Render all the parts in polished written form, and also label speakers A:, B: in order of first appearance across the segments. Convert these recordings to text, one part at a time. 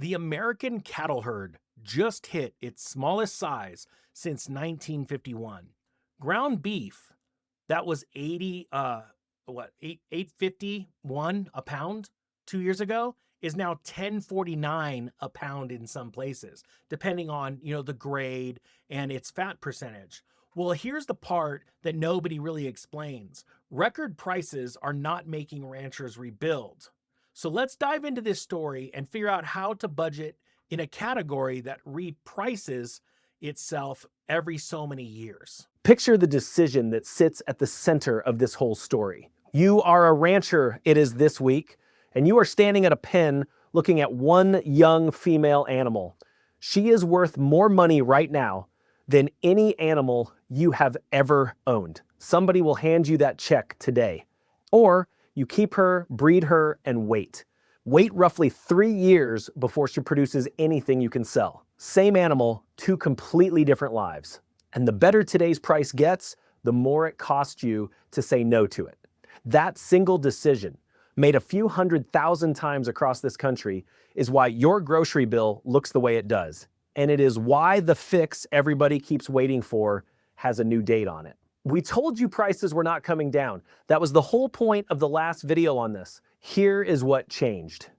A: The American cattle herd just hit its smallest size since 1951. Ground beef that was 80 851 a pound 2 years ago is now 1049 a pound in some places, depending on, the grade and its fat percentage. Well, here's the part that nobody really explains. Record prices are not making ranchers rebuild. So let's dive into this story and figure out how to budget in a category that reprices itself every so many years.
B: Picture the decision that sits at the center of this whole story. You are a rancher, it is this week, and you are standing at a pen looking at one young female animal. She is worth more money right now than any animal you have ever owned. Somebody will hand you that check today. Or you keep her, breed her, and wait. Wait roughly 3 years before she produces anything you can sell. Same animal, two completely different lives. And the better today's price gets, the more it costs you to say no to it. That single decision, made a few 100,000 times across this country, is why your grocery bill looks the way it does. And it is why the fix everybody keeps waiting for has a new date on it. We told you prices were not coming down. That was the whole point of the last video on this. Here is what changed.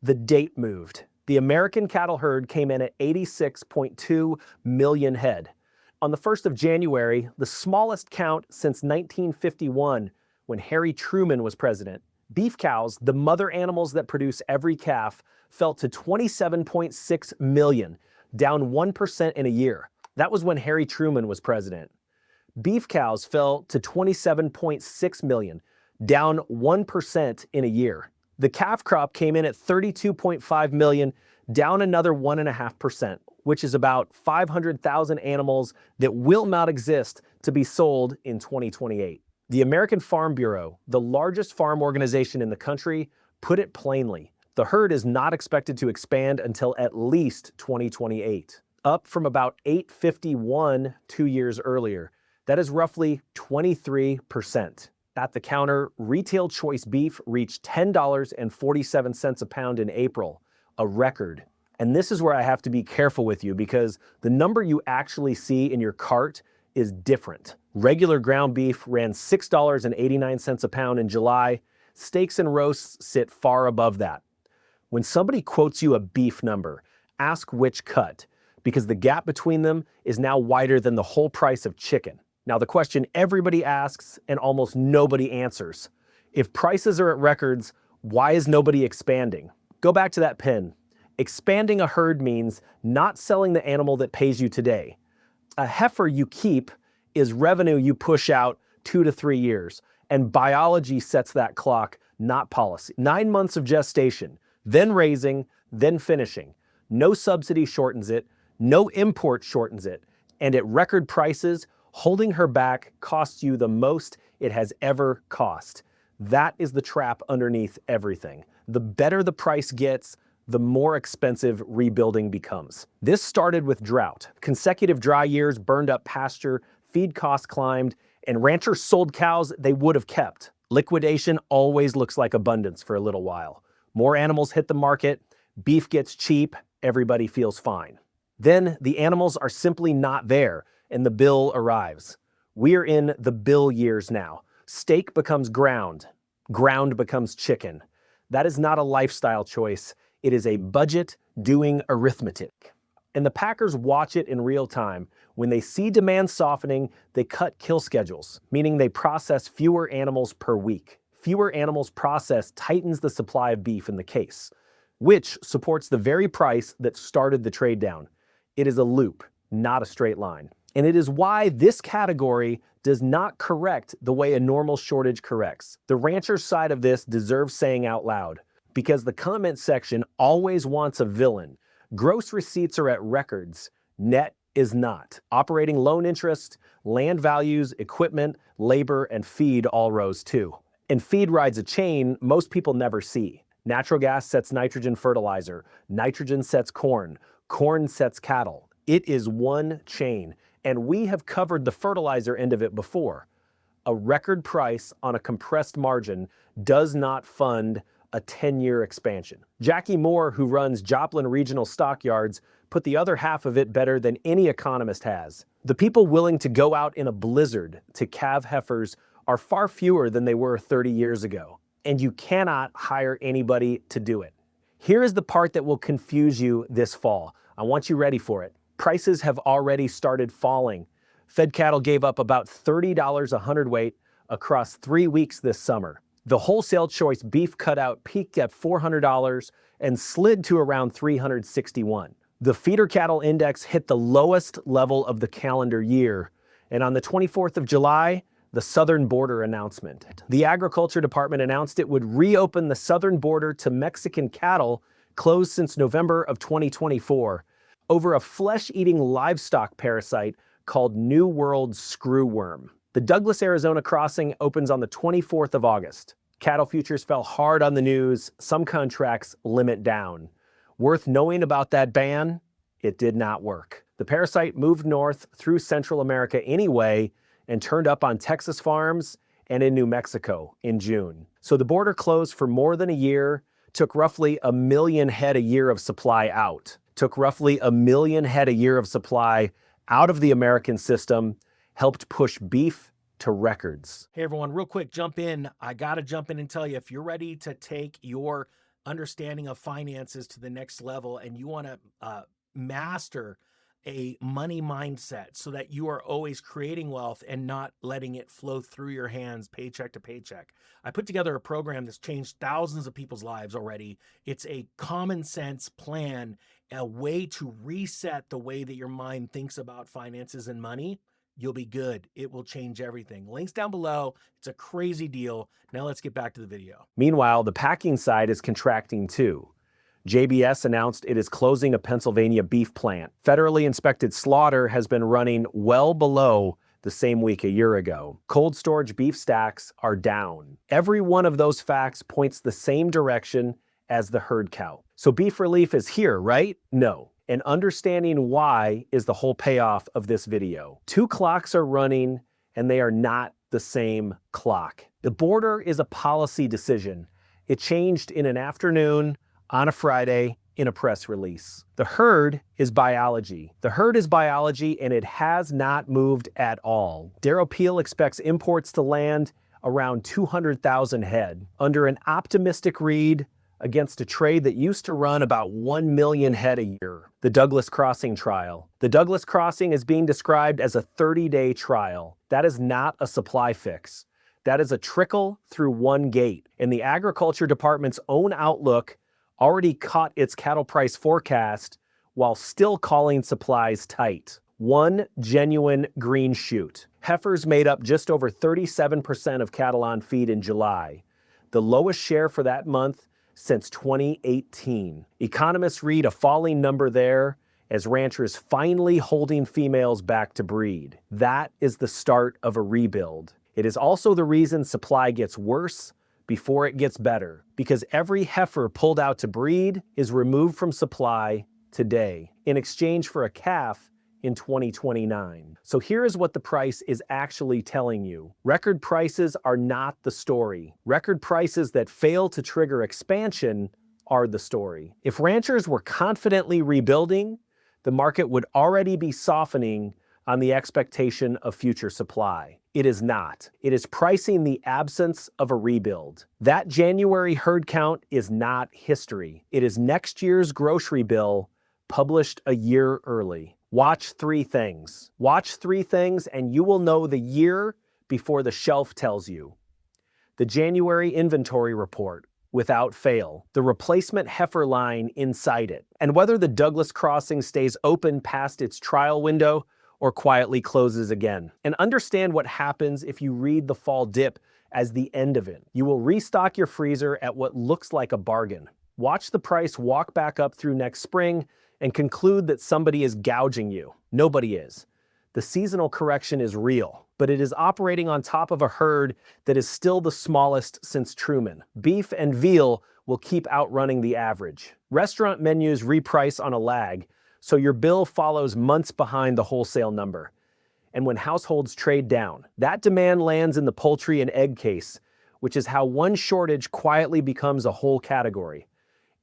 B: The date moved. The American cattle herd came in at 86.2 million head. On the 1st of January, the smallest count since 1951, when Harry Truman was president. Beef cows, the mother animals that produce every calf, fell to 27.6 million, down 1% in a year. That was when Harry Truman was president. Beef cows fell to 27.6 million, down 1% in a year. The calf crop came in at 32.5 million, down another 1.5%, which is about 500,000 animals that will not exist to be sold in 2028. The American Farm Bureau, the largest farm organization in the country, put it plainly. The herd is not expected to expand until at least 2028, up from about 851 2 years earlier. That is roughly 23%. At the counter, retail choice beef reached $10.47 a pound in April, a record. And this is where I have to be careful with you because the number you actually see in your cart is different. Regular ground beef ran $6.89 a pound in July. Steaks and roasts sit far above that. When somebody quotes you a beef number, ask which cut, because the gap between them is now wider than the whole price of chicken. Now, the question everybody asks and almost nobody answers: if prices are at records, why is nobody expanding? Go back to that pen. Expanding a herd means not selling the animal that pays you today. A heifer you keep is revenue you push out 2 to 3 years, and biology sets that clock, not policy. 9 months of gestation, then raising, then finishing. No subsidy shortens it, no import shortens it, and at record prices, holding her back costs you the most it has ever cost. That is the trap underneath everything. The better the price gets, the more expensive rebuilding becomes. This started with drought. Consecutive dry years burned up pasture, feed costs climbed, and ranchers sold cows they would have kept. Liquidation always looks like abundance for a little while. More animals hit the market, beef gets cheap, everybody feels fine. Then the animals are simply not there, and the bill arrives. We're in the bill years now. Steak becomes ground. Ground becomes chicken. That is not a lifestyle choice. It is a budget doing arithmetic. And the packers watch it in real time. When they see demand softening, they cut kill schedules, meaning they process fewer animals per week. Fewer animals processed tightens the supply of beef in the case, which supports the very price that started the trade down. It is a loop, not a straight line. And it is why this category does not correct the way a normal shortage corrects. The rancher's side of this deserves saying out loud, because the comment section always wants a villain. Gross receipts are at records, net is not. Operating loan interest, land values, equipment, labor, and feed all rose too. And feed rides a chain most people never see. Natural gas sets nitrogen fertilizer, nitrogen sets corn, corn sets cattle. It is one chain. And we have covered the fertilizer end of it before. A record price on a compressed margin does not fund a 10-year expansion. Jackie Moore, who runs Joplin Regional Stockyards, put the other half of it better than any economist has. The people willing to go out in a blizzard to calve heifers are far fewer than they were 30 years ago, and you cannot hire anybody to do it. Here is the part that will confuse you this fall. I want you ready for it. Prices have already started falling. Fed cattle gave up about $30 a hundredweight across 3 weeks this summer. The wholesale choice beef cutout peaked at $400 and slid to around $361. The feeder cattle index hit the lowest level of the calendar year, and on the 24th of July, the southern border announcement. The Agriculture Department announced it would reopen the southern border to Mexican cattle closed since November of 2024 over a flesh-eating livestock parasite called New World screwworm. The Douglas, Arizona crossing opens on the 24th of August. Cattle futures fell hard on the news. Some contracts limit down. Worth knowing about that ban? It did not work. The parasite moved north through Central America anyway and turned up on Texas farms and in New Mexico in June. So the border closed for more than a year, took roughly 1 million head a year of supply out. Took roughly 1 million head a year of supply out of the American system, helped push beef to records.
A: Hey everyone, real quick, jump in. I gotta jump in and tell you, if you're ready to take your understanding of finances to the next level and you wanna master a money mindset so that you are always creating wealth and not letting it flow through your hands paycheck to paycheck. I put together a program that's changed thousands of people's lives already. It's a common sense plan, a way to reset the way that your mind thinks about finances and money. You'll be good. It will change everything. Links down below. It's a crazy deal. Now let's get back to the video.
B: Meanwhile, the packing side is contracting too. JBS announced it is closing a Pennsylvania beef plant. Federally inspected slaughter has been running well below the same week a year ago. Cold storage beef stacks are down. Every one of those facts points the same direction as the herd count. So beef relief is here, right? No. And understanding why is the whole payoff of this video. 2 clocks are running and they are not the same clock. The border is a policy decision. It changed in an afternoon on a Friday in a press release. The herd is biology. The herd is biology and it has not moved at all. Darryl Peel expects imports to land around 200,000 head under an optimistic read against a trade that used to run about 1 million head a year. The Douglas Crossing trial. The Douglas Crossing is being described as a 30-day trial. That is not a supply fix. That is a trickle through one gate. And the Agriculture Department's own outlook already caught its cattle price forecast while still calling supplies tight. One genuine green shoot. Heifers made up just over 37% of cattle on feed in July, the lowest share for that month since 2018. Economists read a falling number there as ranchers finally holding females back to breed. That is the start of a rebuild. It is also the reason supply gets worse before it gets better, because every heifer pulled out to breed is removed from supply today in exchange for a calf in 2029. So here is what the price is actually telling you. Record prices are not the story. Record prices that fail to trigger expansion are the story. If ranchers were confidently rebuilding, the market would already be softening on the expectation of future supply. It is not. It is pricing the absence of a rebuild. That January herd count is not history. It is next year's grocery bill published a year early. Watch 3 things. Watch 3 things and you will know the year before the shelf tells you. The January inventory report, without fail. The replacement heifer line inside it. And whether the Douglas Crossing stays open past its trial window or quietly closes again. And understand what happens if you read the fall dip as the end of it. You will restock your freezer at what looks like a bargain. Watch the price walk back up through next spring and conclude that somebody is gouging you. Nobody is. The seasonal correction is real, but it is operating on top of a herd that is still the smallest since Truman. Beef and veal will keep outrunning the average. Restaurant menus reprice on a lag, so your bill follows months behind the wholesale number. And when households trade down, that demand lands in the poultry and egg case, which is how one shortage quietly becomes a whole category.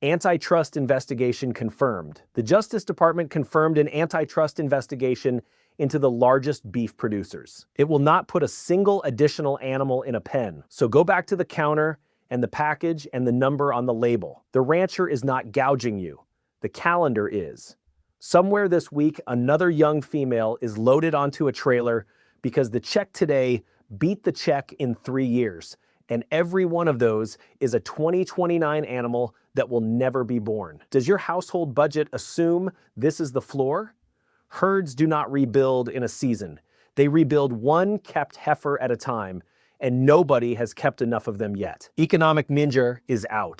B: Antitrust investigation confirmed. The Justice Department confirmed an antitrust investigation into the largest beef producers. It will not put a single additional animal in a pen. So go back to the counter and the package and the number on the label. The rancher is not gouging you. The calendar is. Somewhere this week, another young female is loaded onto a trailer because the check today beat the check in 3 years. And every one of those is a 2029 animal that will never be born. Does your household budget assume this is the floor? Herds do not rebuild in a season. They rebuild one kept heifer at a time, and nobody has kept enough of them yet. Economic Ninja is out.